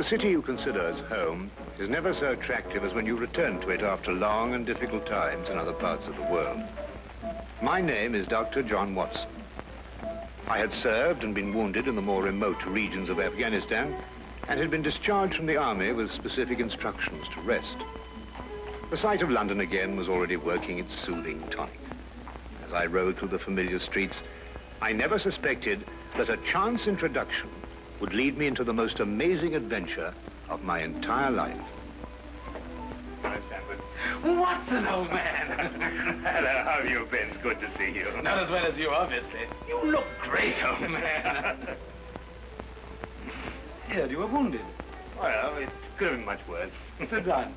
city you consider as home is never so attractive as when you return to it after long and difficult times in other parts of the world. My name is Dr. John Watson. I had served and been wounded in the more remote regions of Afghanistan and had been discharged from the army with specific instructions to rest. The sight of London again was already working its soothing tonic. As I rode through the familiar streets, I never suspected that a chance introduction would lead me into the most amazing adventure of my entire life. Hi, Stanford. Watson, old man. Hello, how have you been? It's good to see you. Not as well as you, obviously. You look great, old man. Heard you were wounded. Well, it could have been much worse. Sit down.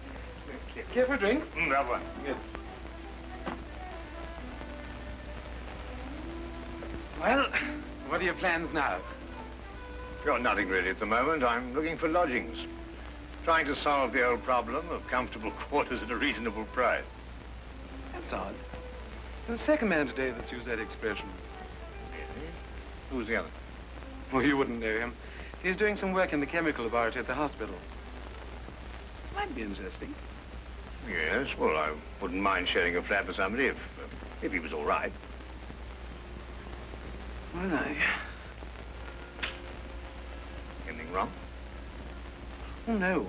Care for a drink? That one. Good. Well, what are your plans now? Got nothing really at the moment. I'm looking for lodgings. Trying to solve the old problem of comfortable quarters at a reasonable price. That's odd. There's the second man today that's used that expression. Really? Who's the other? Well, you wouldn't know him. He's doing some work in the chemical laboratory at the hospital. Might be interesting. Yes, well, I wouldn't mind sharing a flat with somebody if he was all right. Well, Anything wrong? Oh, no.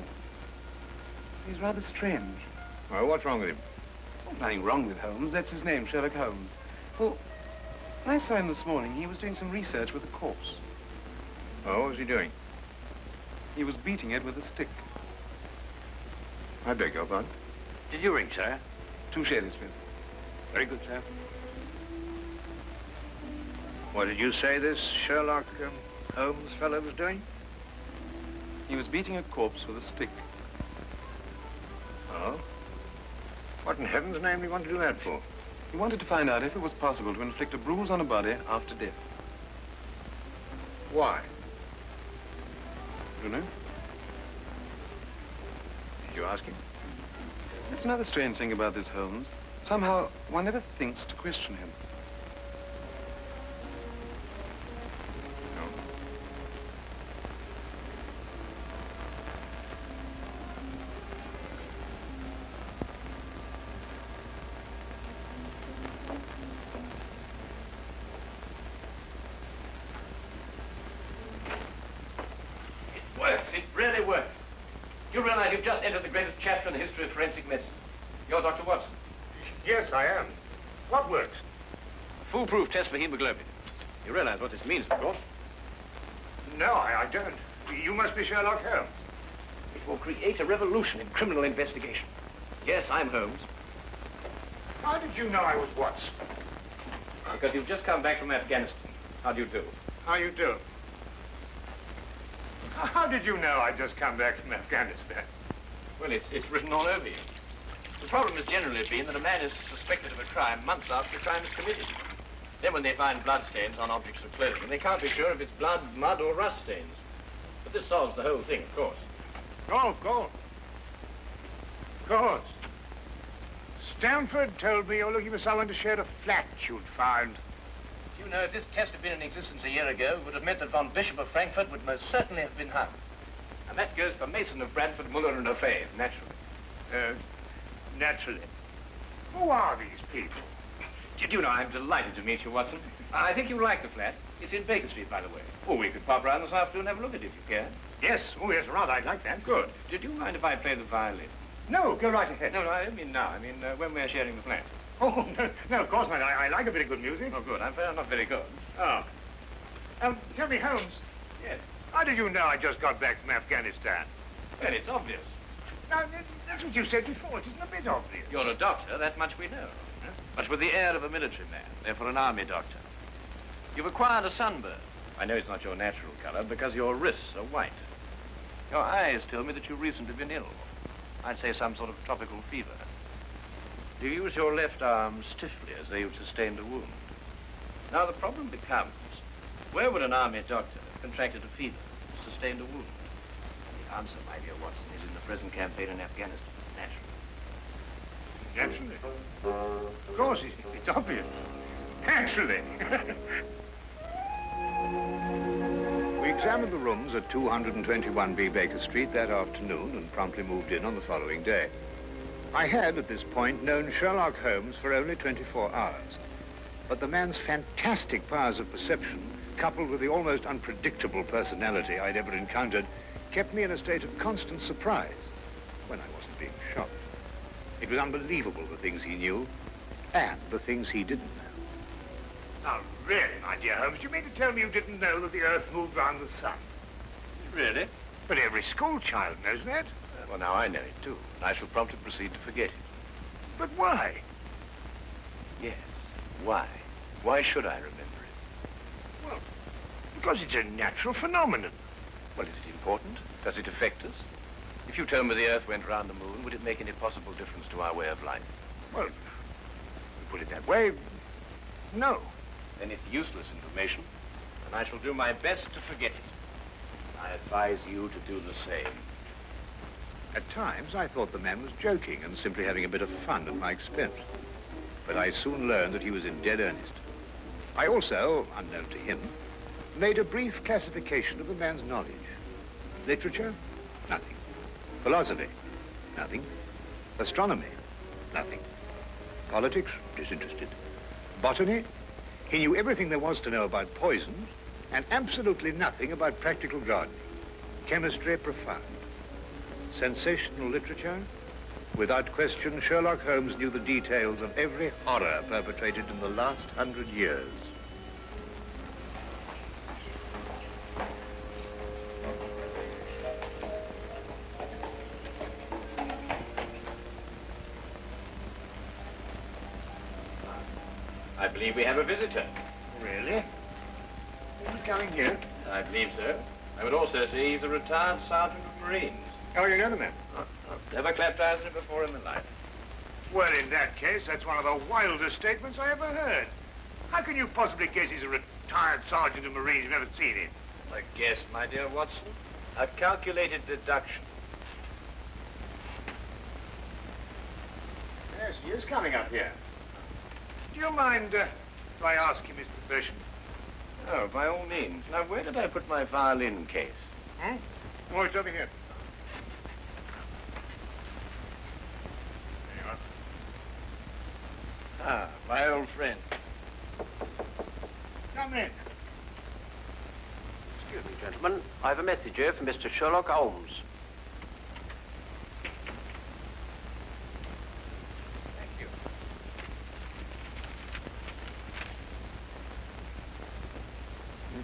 He's rather strange. Well, what's wrong with him? Oh, nothing wrong with Holmes. That's his name, Sherlock Holmes. Well, when I saw him this morning, he was doing some research with a corpse. Oh, what was he doing? He was beating it with a stick. I beg your pardon? Did you ring, sir? 2 shillings, please. Very good, sir. What did you say this Sherlock Holmes fellow was doing? He was beating a corpse with a stick. Oh? What in heaven's name do you want to do that for? He wanted to find out if it was possible to inflict a bruise on a body after death. Why? I don't know. Did you ask him? That's another strange thing about this Holmes. Somehow, one never thinks to question him. No. It works. It really works. You realize you've just entered the greatest chapter in the history of forensic medicine. You're Dr. Watson. Yes, I am. What works? A foolproof test for hemoglobin. You realize what this means, of course. No, I don't. You must be Sherlock Holmes. It will create a revolution in criminal investigation. Yes, I'm Holmes. How did you know I was Watson? Because you've just come back from Afghanistan. How do you do? How you do? How did you know I'd just come back from Afghanistan? Well, it's written all over you. The problem has generally been that a man is suspected of a crime months after the crime is committed. Then when they find bloodstains on objects of clothing, they can't be sure if it's blood, mud, or rust stains. But this solves the whole thing, of course. Oh, of course. Of course. Stanford told me you're looking for someone to share a flat you'd found. You know, if this test had been in existence a year ago, it would have meant that von Bishop of Frankfurt would most certainly have been hung. And that goes for Mason of Bradford, Muller and O'Fay, naturally. Naturally. Who are these people? Did you know, I'm delighted to meet you, Watson. I think you'll like the flat. It's in Baker Street, by the way. Oh, we could pop round this afternoon and have a look at it if you care. Yes. Oh, yes, rather. I'd like that. Good. Did you mind if I play the violin? No, go right ahead. No, I don't mean now. I mean when we're sharing the flat. Oh, no, of course not. I like a bit of good music. Oh, good. I'm not very good. Oh. Tell me, Holmes. Yes. How did you know I just got back from Afghanistan? Well, it's obvious. Now, that's what you said before. It isn't a bit obvious. You're a doctor, that much we know. Huh? But with the air of a military man, therefore an army doctor. You've acquired a sunburn. I know it's not your natural color because your wrists are white. Your eyes tell me that you've recently been ill. I'd say some sort of tropical fever. You use your left arm stiffly as though you'd sustained a wound. Now the problem becomes, where would an army doctor have contracted a fever, sustained a wound? The answer, my dear Watson, is in the present campaign in Afghanistan, naturally. Naturally. Of course, it's obvious. Naturally. We examined the rooms at 221B Baker Street that afternoon and promptly moved in on the following day. I had, at this point, known Sherlock Holmes for only 24 hours. But the man's fantastic powers of perception, coupled with the almost unpredictable personality I'd ever encountered, kept me in a state of constant surprise when I wasn't being shocked. It was unbelievable, the things he knew and the things he didn't know. Now, really, my dear Holmes, you mean to tell me you didn't know that the Earth moved round the sun? Really? But every school child knows that. Well, now I know it, too. And I shall promptly proceed to forget it. But why? Yes. Why? Why should I remember it? Well, because it's a natural phenomenon. Well, is it important? Does it affect us? If you told me the Earth went round the moon, would it make any possible difference to our way of life? Well, if you put it that way, no. Then it's useless information, and I shall do my best to forget it. I advise you to do the same. At times, I thought the man was joking and simply having a bit of fun at my expense. But I soon learned that he was in dead earnest. I also, unknown to him, made a brief classification of the man's knowledge. Literature? Nothing. Philosophy? Nothing. Astronomy? Nothing. Politics? Disinterested. Botany? He knew everything there was to know about poisons and absolutely nothing about practical gardening. Chemistry? Profound. Sensational literature? Without question, Sherlock Holmes knew the details of every horror perpetrated in the last 100 years. I believe we have a visitor. Really? Who's coming here? I believe so. I would also say he's a retired sergeant of Marines. Oh, you know the man? I've never clapped eyes on him before in my life. Well, in that case, that's one of the wildest statements I ever heard. How can you possibly guess he's a retired sergeant of Marines? You've never seen him. A guess, my dear Watson. A calculated deduction. Yes, he is coming up here. Do you mind if I ask you his profession? Oh, by all means. Now, where did I put my violin case? Hmm? Oh, it's over here. There you are. Ah, my old friend. Come in. Excuse me, gentlemen. I have a message here from Mr. Sherlock Holmes. Thank you.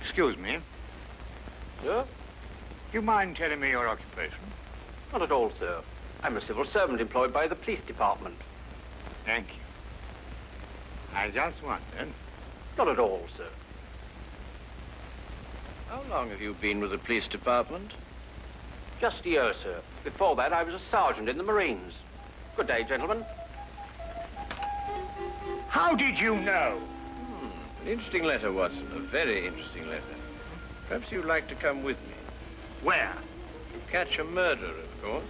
Excuse me. Sir? Do you mind telling me your occupation? Not at all, sir. I'm a civil servant employed by the police department. Thank you. I just wondered. Not at all, sir. How long have you been with the police department? Just a year, sir. Before that, I was a sergeant in the Marines. Good day, gentlemen. How did you know? An interesting letter, Watson. A very interesting letter. Perhaps you'd like to come with me. Where? To catch a murderer, of course.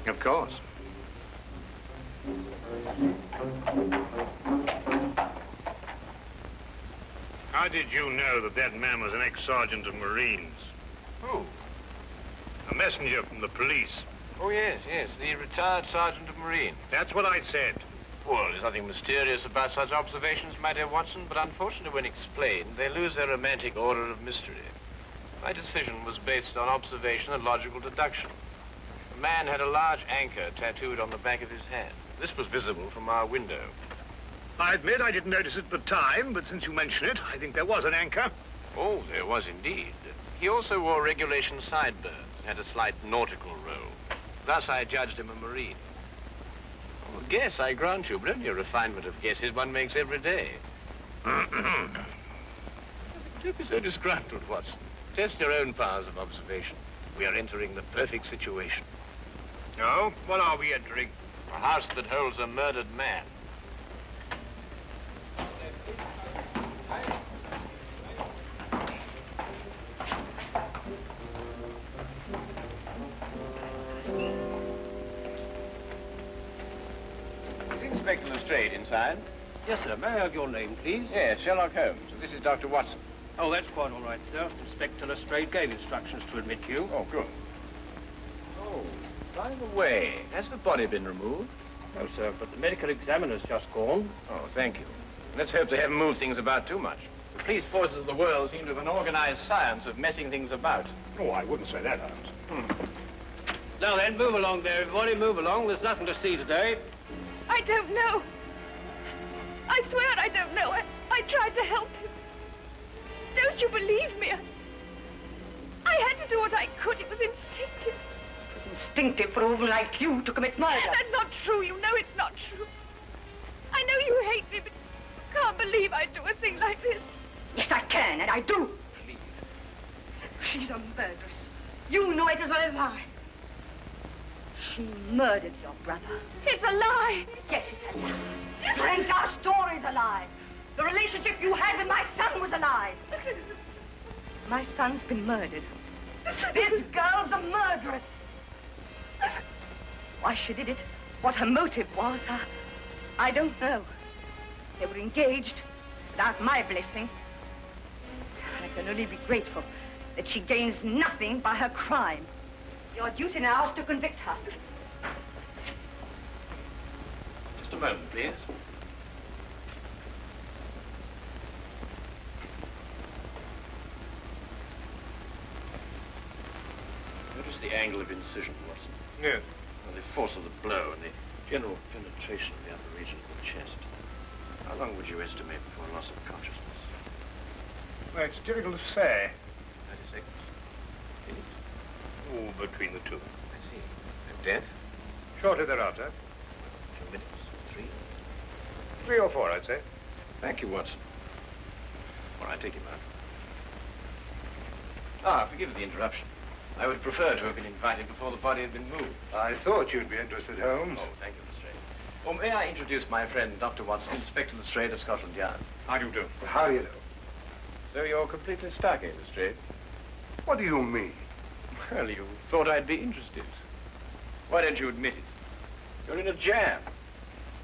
Of course. How did you know that that man was an ex-sergeant of Marines? Who? A messenger from the police. Oh, yes, the retired sergeant of Marines. That's what I said. Well, there's nothing mysterious about such observations, my dear Watson, but unfortunately, when explained, they lose their romantic order of mystery. My decision was based on observation and logical deduction. The man had a large anchor tattooed on the back of his hand. This was visible from our window. I admit I didn't notice it at the time, but since you mention it, I think there was an anchor. Oh, there was indeed. He also wore regulation sideburns and had a slight nautical roll. Thus, I judged him a Marine. Oh, guess, I grant you, but only a refinement of guesses one makes every day. Don't be so disgruntled, Watson. Test your own powers of observation. We are entering the perfect situation. No? What are we entering? A house that holds a murdered man. Is Inspector Lestrade inside? Yes, sir. May I have your name, please? Yes, Sherlock Holmes. This is Dr. Watson. Oh, that's quite all right, sir. Inspector Lestrade gave instructions to admit you. Oh, good. Oh, by the way, has the body been removed? No, sir, but the medical examiner's just gone. Oh, thank you. Let's hope they haven't moved things about too much. The police forces of the world seem to have an organized science of messing things about. Oh, I wouldn't say that, Holmes. Now then, move along there, everybody. Move along. There's nothing to see today. I don't know. I swear I don't know. I tried to help him. Don't you believe me? I had to do what I could. It was instinctive. It was instinctive for a woman like you to commit murder. That's not true. You know it's not true. I know you hate me, but you can't believe I'd do a thing like this. Yes, I can, and I do. Please. She's a murderess. You know it as well as I. She murdered your brother. It's a lie. Yes, it's a lie. Your entire story's a lie. The relationship you had with my son was a lie. My son's been murdered. This girl's a murderess. Why she did it, what her motive was, I don't know. They were engaged without my blessing. I can only be grateful that she gains nothing by her crime. Your duty now is to convict her. Just a moment, please. Notice the angle of incision, Watson. Yes. And the force of the blow and the general penetration of the upper region of the chest. How long would you estimate before loss of consciousness? Well, it's difficult to say. 30 seconds. Minutes? Oh, between the two. I see. And death? Shortly thereafter. 2 minutes. 3? 3 or 4, I'd say. Thank you, Watson. All right, take him out. Ah, forgive the interruption. I would prefer to have been invited before the body had been moved. I thought you'd be interested, Holmes. Oh, thank you, Lestrade. Well, may I introduce my friend, Dr. Watson, Inspector Lestrade of Scotland Yard? How do you do? How do you know? So you're completely stuck, eh, Lestrade? What do you mean? Well, you thought I'd be interested. Why don't you admit it? You're in a jam.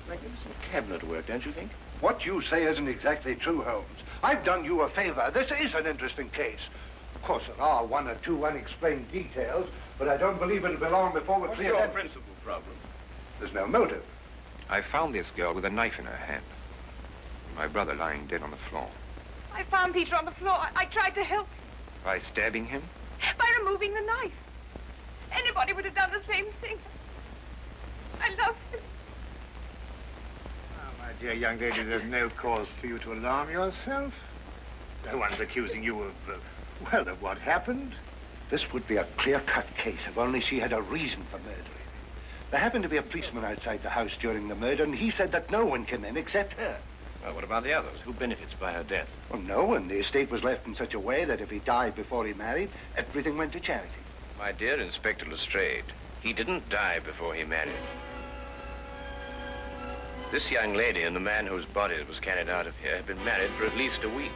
Magnificent cabinet work, don't you think? What you say isn't exactly true, Holmes. I've done you a favor. This is an interesting case. Of course, there are 1 or 2 unexplained details, but I don't believe it'll be long before we're What's clear. your principal problem? There's no motive. I found this girl with a knife in her hand. My brother lying dead on the floor. I found Peter on the floor. I tried to help him By stabbing him? by removing the knife. Anybody would have done the same thing. I love him. Oh, my dear young lady, there's no cause for you to alarm yourself. No one's accusing you of, well, of what happened. This would be a clear-cut case if only she had a reason for murdering him. There happened to be a policeman outside the house during the murder, and he said that no one came in except her. Well, what about the others? Who benefits by her death? Well, no one. The estate was left in such a way that if he died before he married, everything went to charity. My dear Inspector Lestrade, he didn't die before he married. This young lady and the man whose body was carried out of here have been married for at least a week.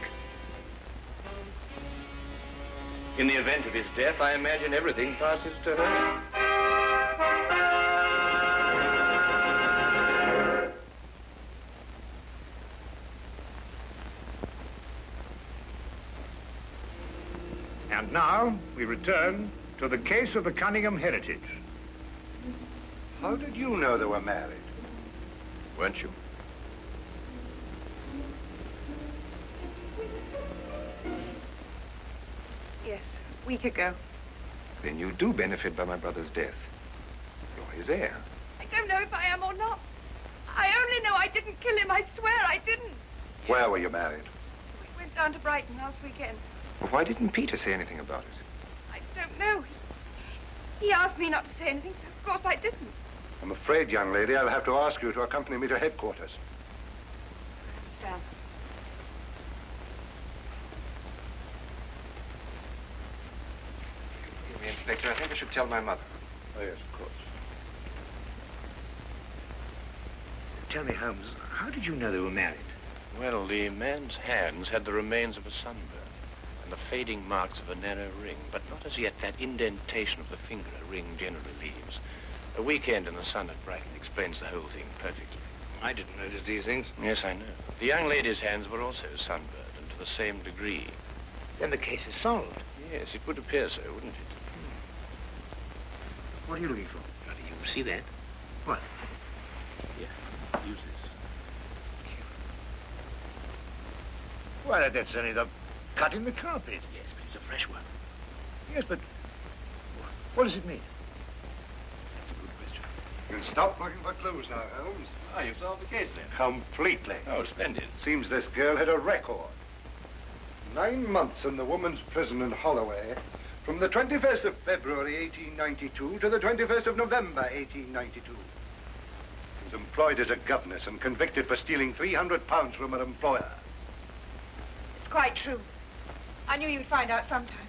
In the event of his death, I imagine everything passes to her. And now we return to the case of the Cunningham heritage. How did you know they were married? Weren't you? Yes, a week ago. Then you do benefit by my brother's death. You're his heir. I don't know if I am or not. I only know I didn't kill him. I swear I didn't. Where were you married? We went down to Brighton last weekend. Well, why didn't Peter say anything about it? I don't know. He asked me not to say anything, so of course I didn't. I'm afraid, young lady, I'll have to ask you to accompany me to headquarters. Sam. Excuse me, Inspector. I think I should tell my mother. Oh, yes, of course. Tell me, Holmes, how did you know they were married? Well, the man's hands had the remains of a sunburn and the fading marks of a narrow ring, but not as yet that indentation of the finger a ring generally leaves. A weekend in the sun at Brighton explains the whole thing perfectly. I didn't notice these things. Yes, I know. The young lady's hands were also sunburned, and to the same degree. Then the case is solved. Yes, it would appear so, wouldn't it? What are you looking for? Do you see that? What? Here, use this. Why, that's only the cut in the carpet. Yes, but it's a fresh one. Yes, but what does it mean? That's a good question. You can stop looking for clues now, Holmes. Ah, you solved the case then. Completely. Oh, splendid. Seems this girl had a record. 9 months in the woman's prison in Holloway, from the 21st of February, 1892, to the 21st of November, 1892. She was employed as a governess and convicted for stealing £300 from her employer. It's quite true. I knew you'd find out sometime.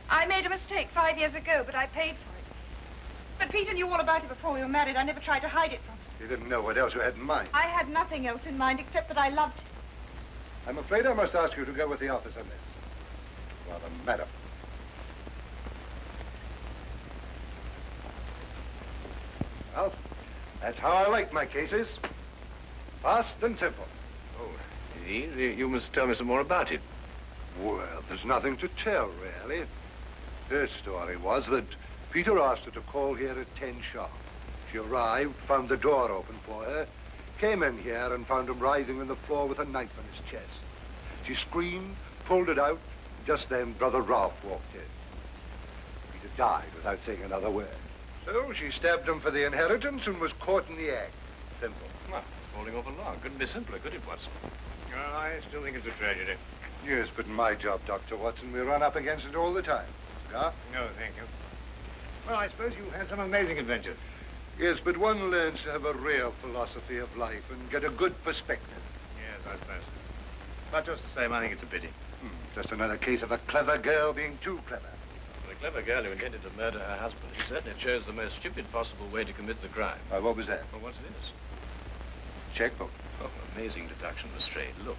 I made a mistake 5 years ago, but I paid for it. But Peter knew all about it before we were married. I never tried to hide it from him. You didn't know what else you had in mind. I had nothing else in mind except that I loved him. I'm afraid I must ask you to go with the office on this. Well, madam. Well, that's how I like my cases. Fast and simple. Oh, indeed. You must tell me some more about it. Well, there's nothing to tell, really. Her story was that Peter asked her to call here at 10 sharp. She arrived, found the door open for her, came in here and found him writhing on the floor with a knife in his chest. She screamed, pulled it out. Just then, Brother Ralph walked in. Peter died without saying another word. So she stabbed him for the inheritance and was caught in the act. Simple. Well, holding over long. Couldn't be simpler, could it, Watson? Oh, I still think it's a tragedy. Yes, but in my job, Dr. Watson, we run up against it all the time. Yeah? No, thank you. Well, I suppose you've had some amazing adventures. Yes, but one learns to have a real philosophy of life and get a good perspective. Yes, I suppose. But just the same, I think it's a pity. Just another case of a clever girl being too clever. The clever girl who intended to murder her husband, he certainly chose the most stupid possible way to commit the crime. What was that? Well, what's this? Checkbook. Oh, amazing deduction, Lestrade. Look.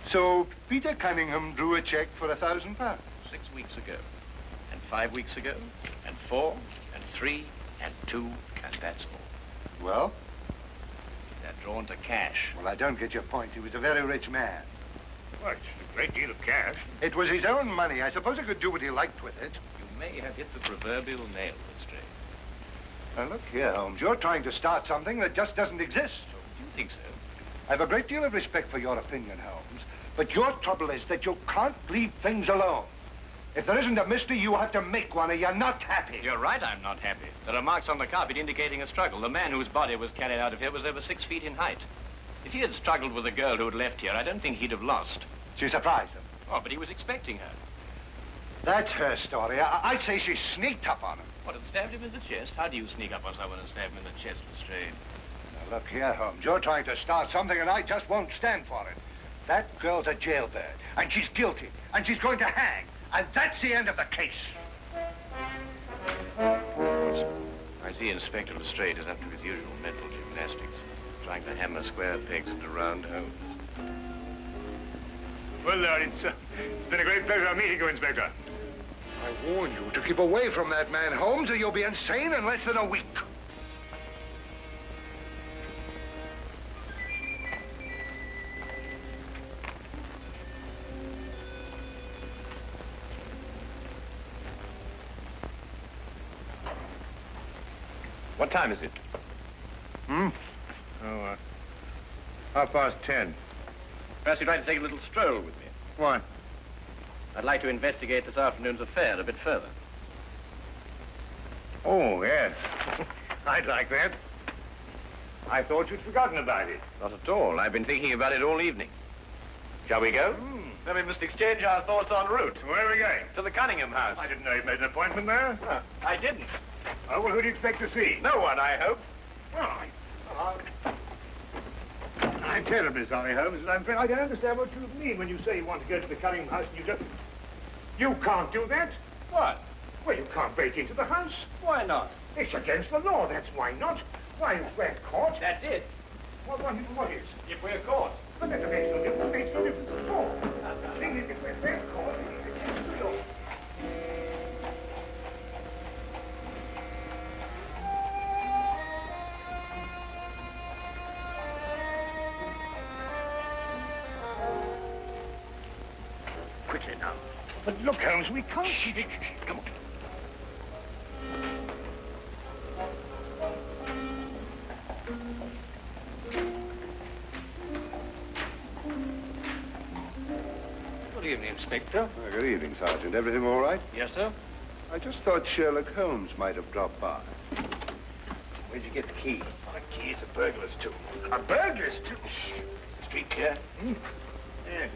So Peter Cunningham drew a check for £1,000. 6 weeks ago, and 5 weeks ago, and 4, and 3, and 2, and that's all. Well? They're drawn to cash. Well, I don't get your point. He was a very rich man. Well, it's a great deal of cash. It was his own money. I suppose he could do what he liked with it. You may have hit the proverbial nail, Lestrade. Now, look here, Holmes. You're trying to start something that just doesn't exist. So, do you think so? I have a great deal of respect for your opinion, Holmes. But your trouble is that you can't leave things alone. If there isn't a mystery, you have to make one, or you're not happy. You're right, I'm not happy. There are marks on the carpet indicating a struggle. The man whose body was carried out of here was over 6 feet in height. If he had struggled with the girl who had left here, I don't think he'd have lost. She surprised him. Oh, but he was expecting her. That's her story. I'd say she sneaked up on him. What, had stabbed him in the chest? How do you sneak up on someone and stab him in the chest, Lestrade? Now, look here, Holmes. You're trying to start something, and I just won't stand for it. That girl's a jailbird, and she's guilty, and she's going to hang. And that's the end of the case. I see Inspector Lestrade is up to his usual mental gymnastics, trying to hammer square pegs into round holes. Well, it's been a great pleasure meeting you, Inspector. I warn you to keep away from that man, Holmes, or you'll be insane in less than a week. What time is it? Oh, 10:30. Perhaps you'd like to take a little stroll with me. Why? I'd like to investigate this afternoon's affair a bit further. Oh, yes. I'd like that. I thought you'd forgotten about it. Not at all. I've been thinking about it all evening. Shall we go? Then we must exchange our thoughts en route. Where are we going? To the Cunningham house. I didn't know you'd made an appointment there. I didn't. Oh, well, who do you expect to see? No one, I hope. Well, I'm terribly sorry, Holmes, but I'm afraid I don't understand what you mean when you say you want to go to the Cunningham house and you just... You can't do that. What? Well, you can't break into the house. Why not? It's against the law, that's why not. Why, if we're caught... That's it. What is? If we're caught. But that makes no difference. It makes no difference at all. The thing is, if we're caught, it's against the law. quickly now. But look, Holmes, we can't... Shh, come on. Good evening, Inspector. Good evening, Sergeant. Everything all right? Yes, sir. I just thought Sherlock Holmes might have dropped by. Where'd you get the key? The key's a burglar's too. A burglar's too? Shh. Street clear? Yeah.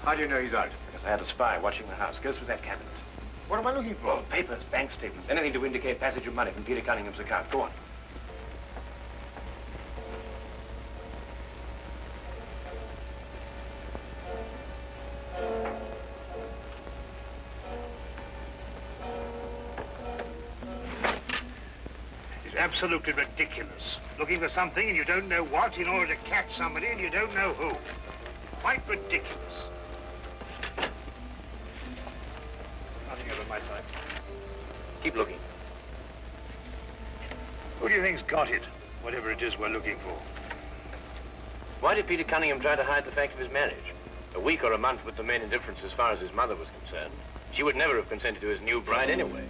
How do you know he's out? Because I had a spy watching the house. Go through that cabinet. What am I looking for? Well, papers, bank statements, anything to indicate passage of money from Peter Cunningham's account. Go on. It's absolutely ridiculous. Looking for something and you don't know what in order to catch somebody and you don't know who. Quite ridiculous. Nothing over my side. Keep looking. Who do you think's got it? Whatever it is we're looking for. Why did Peter Cunningham try to hide the fact of his marriage? A week or a month would remain indifference as far as his mother was concerned. She would never have consented to his new bride anyway.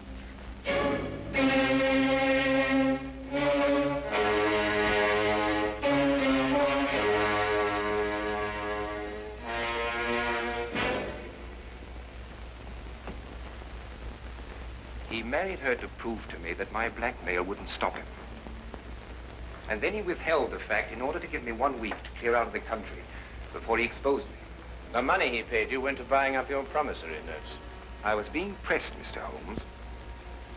He married her to prove to me that my blackmail wouldn't stop him. And then he withheld the fact in order to give me 1 week to clear out of the country before he exposed me. The money he paid you went to buying up your promissory notes. I was being pressed, Mr. Holmes.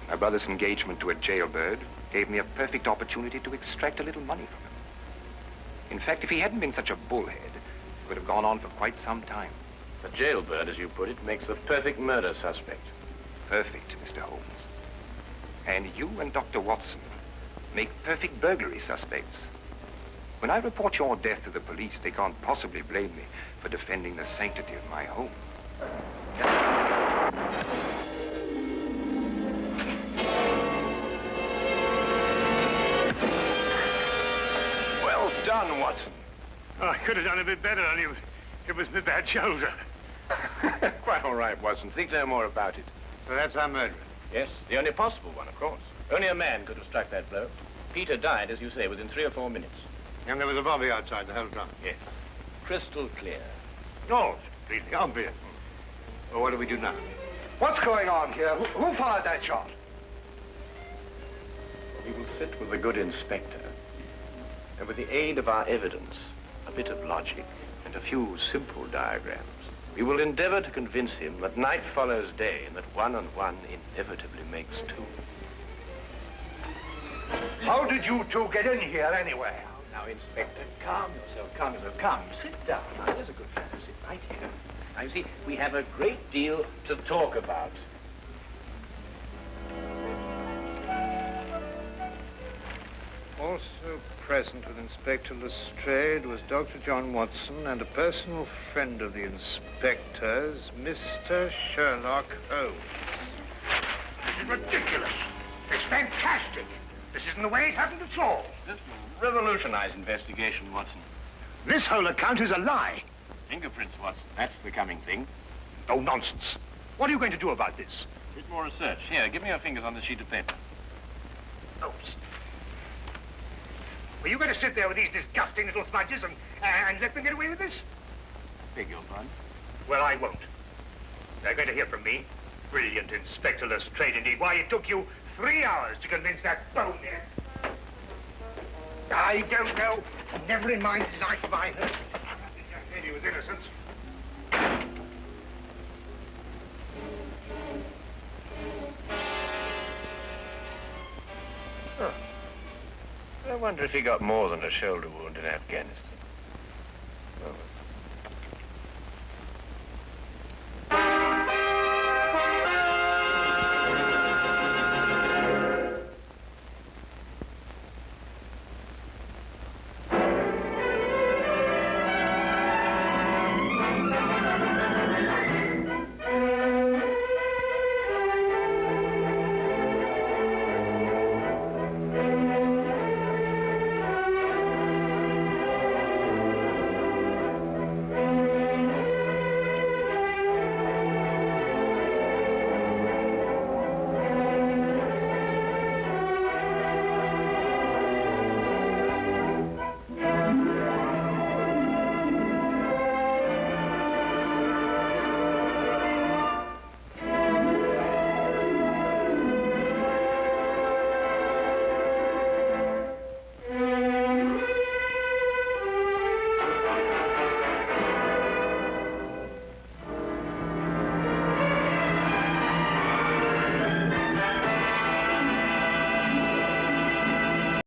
My brother's engagement to a jailbird gave me a perfect opportunity to extract a little money from him. In fact, if he hadn't been such a bullhead, it would have gone on for quite some time. The jailbird, as you put it, makes the perfect murder suspect. Perfect, Mr. Holmes. And you and Dr. Watson make perfect burglary suspects. When I report your death to the police, they can't possibly blame me for defending the sanctity of my home. Well done, Watson. Oh, I could have done a bit better, only it was my bad shoulder. Quite all right, Watson. Think no more about it. So that's our murderer. Yes, the only possible one, of course. Only a man could have struck that blow. Peter died, as you say, within 3 or 4 minutes. And there was a bobby outside the whole time. Yes. Crystal clear. No, it's completely obvious. Well, what do we do now? What's going on here? Who fired that shot? We will sit with the good inspector, and with the aid of our evidence, a bit of logic, and a few simple diagrams, we will endeavor to convince him that night follows day and that 1 and 1 inevitably makes 2. How did you two get in here anyway? Now, Inspector, calm yourself, calm yourself. Come, sit down. Now, there's a good fellow. Sit right here. Now, you see, we have a great deal to talk about. Also present with Inspector Lestrade was Dr. John Watson and a personal friend of the inspector's, Mr. Sherlock Holmes. This is ridiculous. It's fantastic. This isn't the way it happened at all. This will revolutionize investigation, Watson. This whole account is a lie. Fingerprints, Watson. That's the coming thing. Oh, nonsense. What are you going to do about this? A bit more research. Here, give me your fingers on this sheet of paper. Oh, were you going to sit there with these disgusting little smudges and let them get away with this? Beg your pardon? Well, I won't. They're going to hear from me. Brilliant Inspector Lestrade, indeed. Why, it took you 3 hours to convince that bonehead. I don't know. Never in my life have I heard. I said he was innocent. Oh. I wonder if he got more than a shoulder wound in Afghanistan. Oh.